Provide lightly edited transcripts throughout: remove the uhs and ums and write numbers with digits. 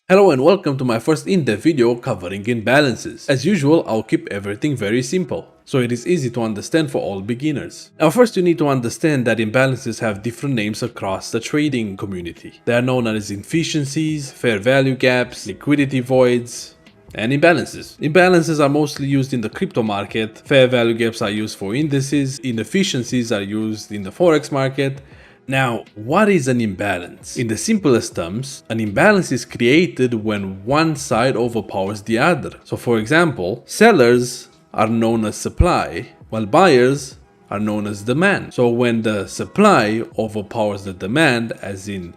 Hello and welcome to my first in-depth video covering imbalances. As usual, I'll keep everything very simple, so it is easy to understand for all beginners. Now first you need to understand that imbalances have different names across the trading community. They are known as inefficiencies, fair value gaps, liquidity voids, and imbalances. Imbalances are mostly used in the crypto market, fair value gaps are used for indices, inefficiencies are used in the forex market. Now, what is an imbalance? In the simplest terms, an imbalance is created when one side overpowers the other. So for example, sellers are known as supply, while buyers are known as demand. So when the supply overpowers the demand, as in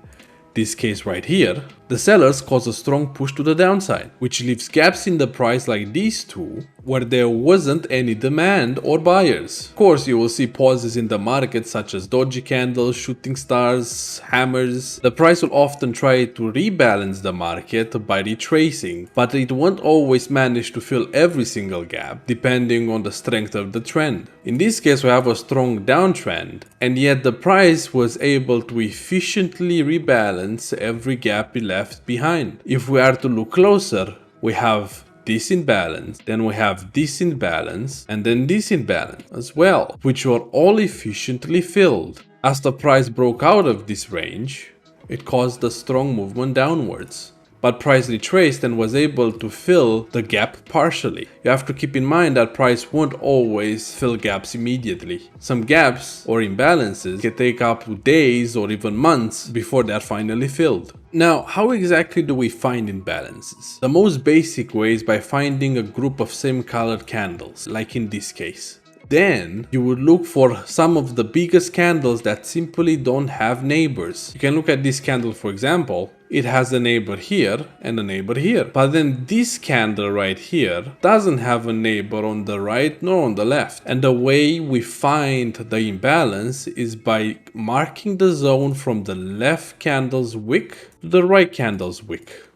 this case right here, the sellers cause a strong push to the downside, which leaves gaps in the price like these two, where there wasn't any demand or buyers. Of course, you will see pauses in the market such as doji candles, shooting stars, hammers. The price will often try to rebalance the market by retracing, but it won't always manage to fill every single gap, depending on the strength of the trend. In this case, we have a strong downtrend, and yet the price was able to efficiently rebalance every gap it left behind. If we are to look closer, we have this imbalance, then we have this imbalance, and then this imbalance as well, which were all efficiently filled. As the price broke out of this range, it caused a strong movement downwards. But price retraced and was able to fill the gap partially. You have to keep in mind that price won't always fill gaps immediately. Some gaps or imbalances can take up to days or even months before they're finally filled. Now, how exactly do we find imbalances? The most basic way is by finding a group of same colored candles, like in this case. Then you would look for some of the biggest candles that simply don't have neighbors. You can look at this candle, for example. It has a neighbor here and a neighbor here. But then this candle right here doesn't have a neighbor on the right nor on the left. And the way we find the imbalance is by marking the zone from the left candle's wick to the right candle's wick.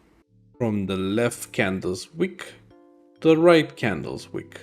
From the left candle's wick to the right candle's wick.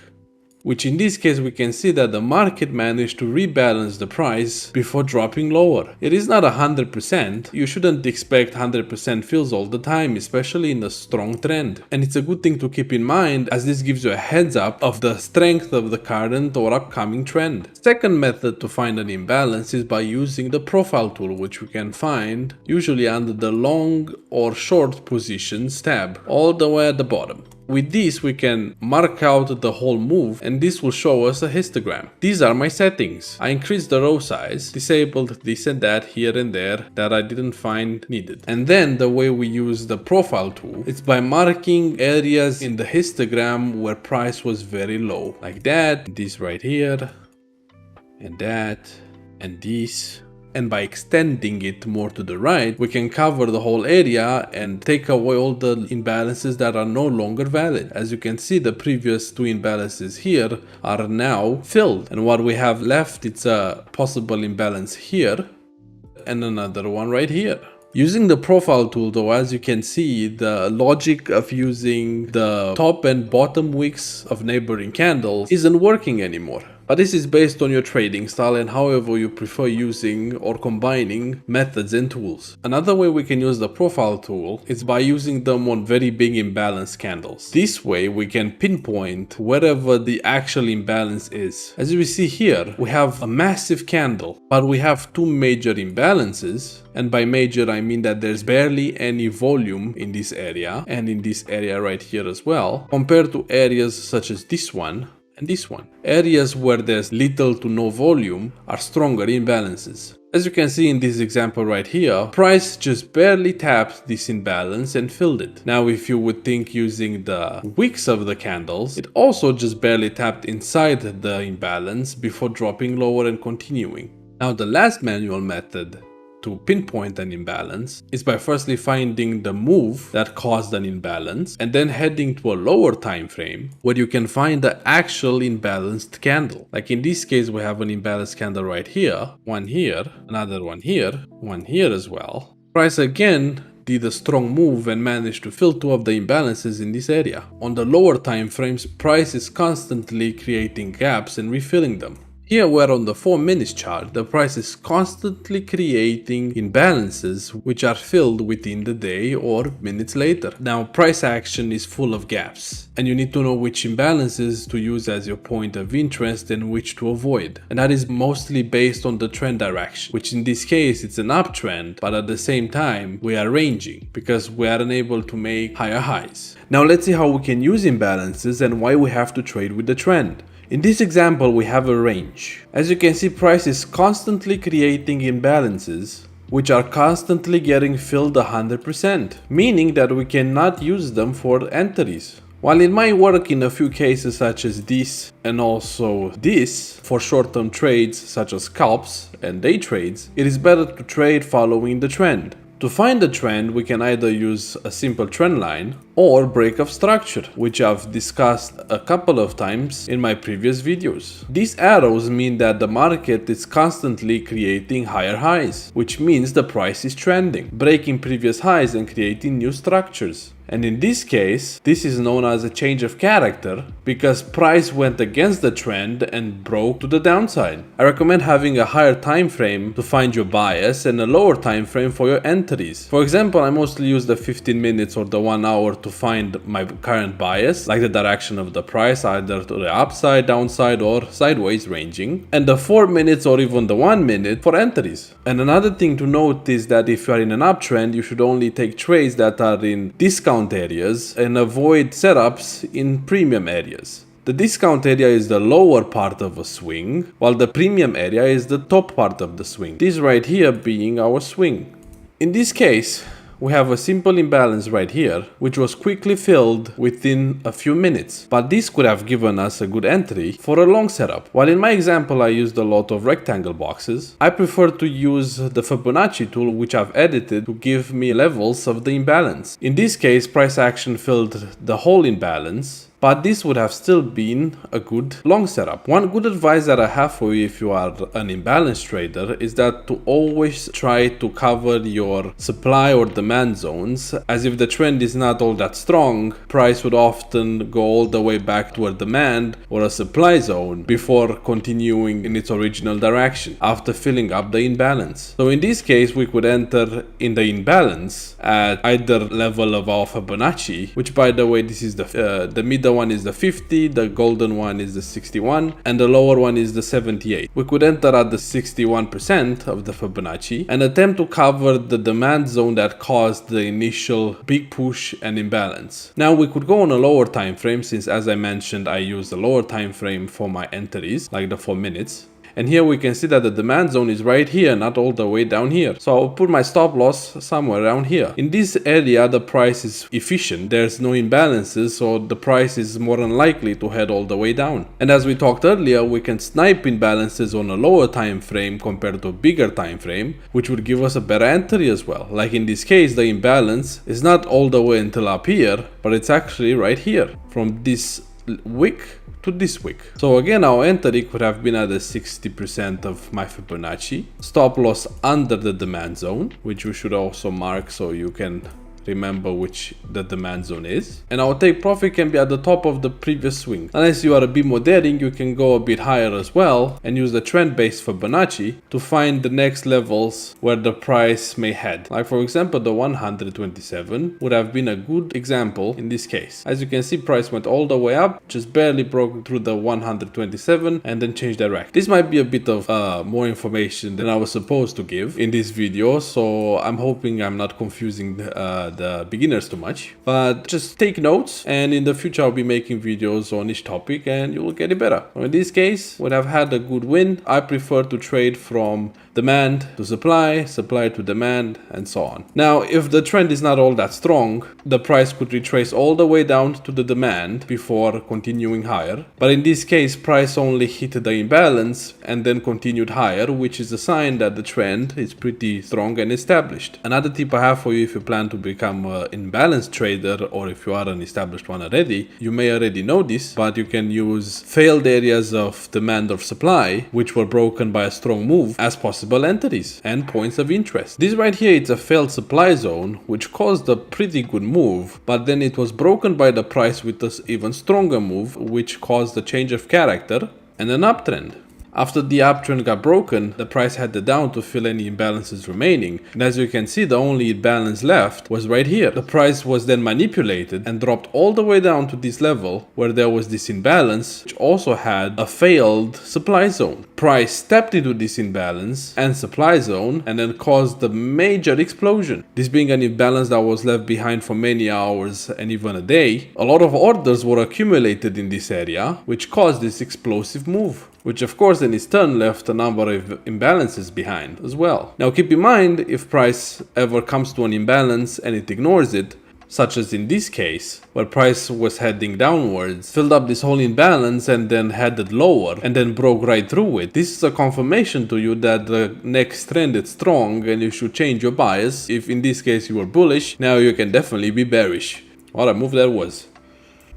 Which in this case we can see that the market managed to rebalance the price before dropping lower. It is not 100%, you shouldn't expect 100% fills all the time, especially in a strong trend. And it's a good thing to keep in mind, as this gives you a heads up of the strength of the current or upcoming trend. Second method to find an imbalance is by using the profile tool, which we can find usually under the long or short positions tab, all the way at the bottom. With this we can mark out the whole move, and this will show us a histogram. These are my settings. I increased the row size, disabled this and that here and there that I didn't find needed. And then the way we use the profile tool is by marking areas in the histogram where price was very low. Like that, this right here, and that, and this. And by extending it more to the right, we can cover the whole area and take away all the imbalances that are no longer valid. As you can see, the previous two imbalances here are now filled. And what we have left, it's a possible imbalance here and another one right here. Using the profile tool though, as you can see, the logic of using the top and bottom wicks of neighboring candles isn't working anymore. But this is based on your trading style and however you prefer using or combining methods and tools. Another way we can use the profile tool is by using them on very big imbalance candles. This way we can pinpoint wherever the actual imbalance is. As you see here, we have a massive candle, but we have two major imbalances. And by major, I mean that there's barely any volume in this area and in this area right here as well, compared to areas such as this one and this one. Areas where there's little to no volume are stronger imbalances. As you can see in this example right here, price just barely tapped this imbalance and filled it. Now if you would think using the wicks of the candles, it also just barely tapped inside the imbalance before dropping lower and continuing. Now the last manual method to pinpoint an imbalance is by firstly finding the move that caused an imbalance and then heading to a lower time frame where you can find the actual imbalanced candle. Like in this case, we have an imbalanced candle right here, one here, another one here as well. Price again did a strong move and managed to fill two of the imbalances in this area. On the lower time frames, price is constantly creating gaps and refilling them. Here we're on the 4 minutes chart, the price is constantly creating imbalances which are filled within the day or minutes later. Now price action is full of gaps and you need to know which imbalances to use as your point of interest and which to avoid. And that is mostly based on the trend direction, which in this case it's an uptrend, but at the same time we are ranging because we are unable to make higher highs. Now let's see how we can use imbalances and why we have to trade with the trend. In this example, we have a range. As you can see, price is constantly creating imbalances, which are constantly getting filled 100%, meaning that we cannot use them for entries. While it might work in a few cases such as this and also this for short-term trades such as scalps and day trades, it is better to trade following the trend. To find the trend, we can either use a simple trend line or break of structure, which I've discussed a couple of times in my previous videos. These arrows mean that the market is constantly creating higher highs, which means the price is trending, breaking previous highs and creating new structures. And in this case, this is known as a change of character because price went against the trend and broke to the downside. I recommend having a higher time frame to find your bias and a lower time frame for your entries. For example, I mostly use the 15 minutes or the 1 hour to find my current bias, like the direction of the price, either to the upside, downside or sideways ranging, and the 4 minutes or even the 1 minute for entries. And another thing to note is that if you are in an uptrend, you should only take trades that are in discount areas and avoid setups in premium areas. The discount area is the lower part of a swing, while the premium area is the top part of the swing. This right here being our swing. In this case, we have a simple imbalance right here, which was quickly filled within a few minutes. But this could have given us a good entry for a long setup. While in my example I used a lot of rectangle boxes, I prefer to use the Fibonacci tool, which I've edited to give me levels of the imbalance. In this case, price action filled the whole imbalance, but this would have still been a good long setup. One good advice that I have for you if you are an imbalance trader is that to always try to cover your supply or demand zones, as if the trend is not all that strong, price would often go all the way back to a demand or a supply zone before continuing in its original direction after filling up the imbalance. So in this case, we could enter in the imbalance at either level of our Fibonacci, which by the way, this is the middle one is the 50, the golden one is the 61, and the lower one is the 78. We could enter at the 61% of the Fibonacci and attempt to cover the demand zone that caused the initial big push and imbalance. Now we could go on a lower time frame, since as I mentioned I use a lower time frame for my entries, like the 4 minutes. And here we can see that the demand zone is right here, not all the way down here. So I'll put my stop loss somewhere around here. In this area, the price is efficient. There's no imbalances, so the price is more unlikely to head all the way down. And as we talked earlier, we can snipe imbalances on a lower time frame compared to a bigger time frame, which would give us a better entry as well. Like in this case, the imbalance is not all the way until up here, but it's actually right here, from this wick to this wick. So again, our entry could have been at the 60% of my Fibonacci. Stop loss under the demand zone, which you should also mark so you can remember which the demand zone is. And our take profit can be at the top of the previous swing. Unless you are a bit more daring, you can go a bit higher as well and use the trend-based Fibonacci to find the next levels where the price may head. Like for example, the 127 would have been a good example in this case. As you can see, price went all the way up, just barely broke through the 127 and then changed direction. This might be a bit of more information than I was supposed to give in this video, so I'm hoping I'm not confusing the beginners too much, but just take notes, and in the future I'll be making videos on each topic and you will get it better. So in this case, when I've had a good win, I prefer to trade from demand to supply, supply to demand, and so on. Now, if the trend is not all that strong, the price could retrace all the way down to the demand before continuing higher. But in this case, price only hit the imbalance and then continued higher, which is a sign that the trend is pretty strong and established. Another tip I have for you if you plan to become an imbalance trader, or if you are an established one already, you may already know this, but you can use failed areas of demand or supply, which were broken by a strong move, as possible entries and points of interest. This right here, it's a failed supply zone, which caused a pretty good move, but then it was broken by the price with an even stronger move, which caused a change of character and an uptrend. After the uptrend got broken, the price headed down to fill any imbalances remaining, and as you can see, the only imbalance left was right here. The price was then manipulated and dropped all the way down to this level where there was this imbalance, which also had a failed supply zone. Price stepped into this imbalance and supply zone and then caused the major explosion. This being an imbalance that was left behind for many hours and even a day, a lot of orders were accumulated in this area, which caused this explosive move, which of course in its turn left a number of imbalances behind as well. Now keep in mind, if price ever comes to an imbalance and it ignores it, such as in this case, where price was heading downwards, filled up this whole imbalance and then headed lower and then broke right through it. This is a confirmation to you that the next trend is strong and you should change your bias. If in this case you were bullish, now you can definitely be bearish. What a move that was.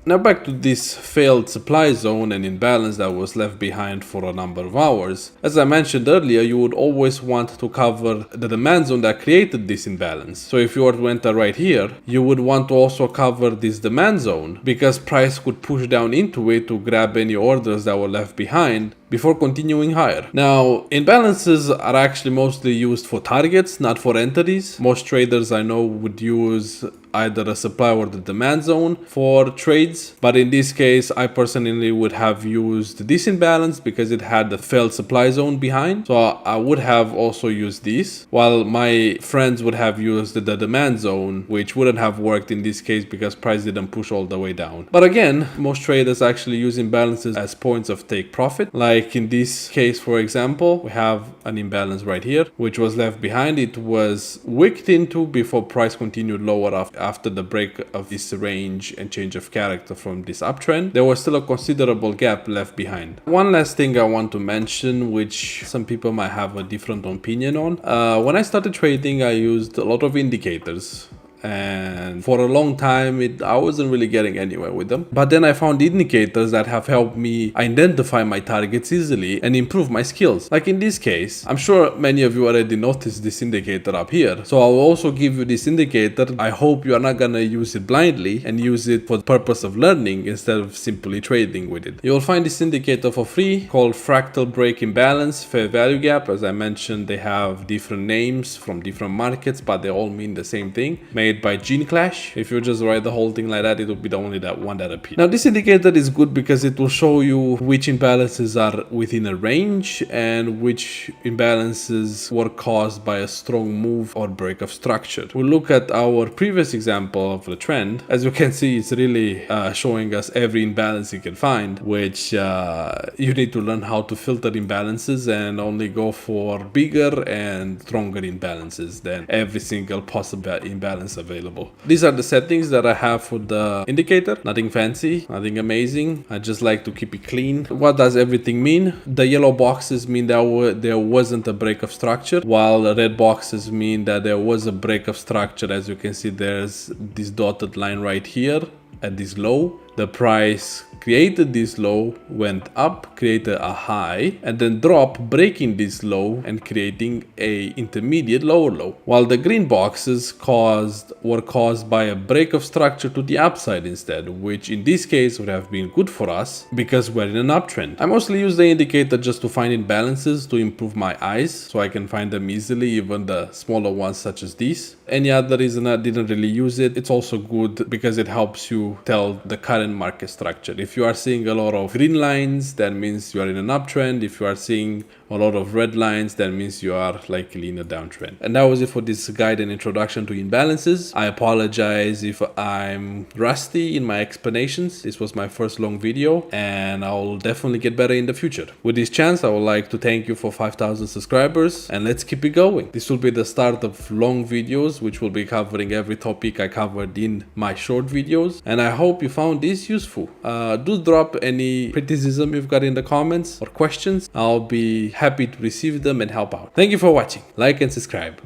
Now back to this failed supply zone and imbalance that was left behind for a number of hours. As I mentioned earlier, you would always want to cover the demand zone that created this imbalance. So if you were to enter right here, you would want to also cover this demand zone, because price could push down into it to grab any orders that were left behind before continuing higher. Now, imbalances are actually mostly used for targets, not for entities. Most traders I know would use either a supply or the demand zone for trades, but in this case I personally would have used this imbalance because it had the failed supply zone behind, so I would have also used this, while my friends would have used the demand zone, which wouldn't have worked in this case because price didn't push all the way down. But again, most traders actually use imbalances as points of take profit. Like in this case, for example, we have an imbalance right here which was left behind. It was wicked into before price continued lower after the break of this range and change of character from this uptrend. There was still a considerable gap left behind. One last thing I want to mention, which some people might have a different opinion on. When I started trading, I used a lot of indicators, and for a long time I wasn't really getting anywhere with them. But then I found indicators that have helped me identify my targets easily and improve my skills. Like in this case, I'm sure many of you already noticed this indicator up here, so I'll also give you this indicator. I hope you are not gonna use it blindly and use it for the purpose of learning instead of simply trading with it. You'll find this indicator for free called fractal break imbalance fair value gap. As I mentioned, they have different names from different markets, but they all mean the same thing, made by Gene Clash. If you just write the whole thing like that, it will be the only one that appears. Now this indicator is good because it will show you which imbalances are within a range and which imbalances were caused by a strong move or break of structure. We'll look at our previous example of the trend. As you can see, it's really showing us every imbalance you can find, which you need to learn how to filter imbalances and only go for bigger and stronger imbalances than every single possible imbalance available. These are the settings that I have for the indicator. Nothing fancy, nothing amazing. I just like to keep it clean. What does everything mean? The yellow boxes mean that there wasn't a break of structure, while the red boxes mean that there was a break of structure. As you can see, there's this dotted line right here at this low. The price created this low, went up, created a high, and then dropped, breaking this low and creating a intermediate lower low. While the green boxes were caused by a break of structure to the upside instead, which in this case would have been good for us because we're in an uptrend. I mostly use the indicator just to find imbalances to improve my eyes, so I can find them easily, even the smaller ones such as these. Any other reason I didn't really use it, it's also good because it helps you tell the current market structure. If you are seeing a lot of green lines, that means you are in an uptrend. If you are seeing a lot of red lines, that means you are likely in a downtrend. And that was it for this guide and introduction to imbalances. I apologize if I'm rusty in my explanations. This was my first long video and I'll definitely get better in the future. With this chance, I would like to thank you for 5,000 subscribers, and let's keep it going. This will be the start of long videos, which will be covering every topic I covered in my short videos, and I hope you found this useful. Do drop any criticism you've got in the comments or questions. I'll be happy to receive them and help out. Thank you for watching. Like and subscribe.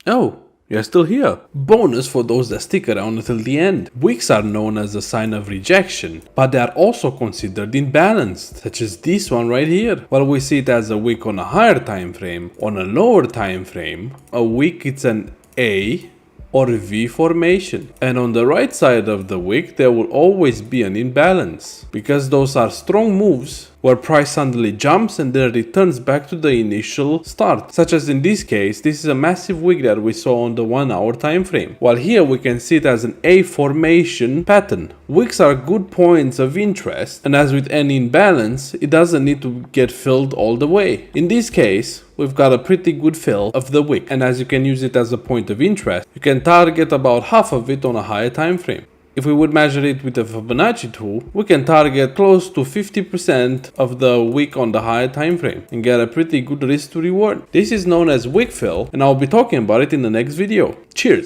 Oh, you're still here. Bonus for those that stick around until the end. Wicks are known as a sign of rejection, but they are also considered imbalanced, such as this one right here. While we see it as a wick on a higher time frame, on a lower time frame, a wick it's an A or V formation, and on the right side of the wick there will always be an imbalance, because those are strong moves where price suddenly jumps and then returns back to the initial start, such as in this case. This is a massive wick that we saw on the 1 hour time frame, while here we can see it as an A formation pattern. Wicks are good points of interest, and as with any imbalance, it doesn't need to get filled all the way. In this case, we've got a pretty good fill of the wick, and as you can use it as a point of interest, you can target about half of it on a higher time frame. If we would measure it with a Fibonacci tool, we can target close to 50% of the wick on the higher time frame and get a pretty good risk to reward. This is known as wick fill, and I'll be talking about it in the next video. Cheers!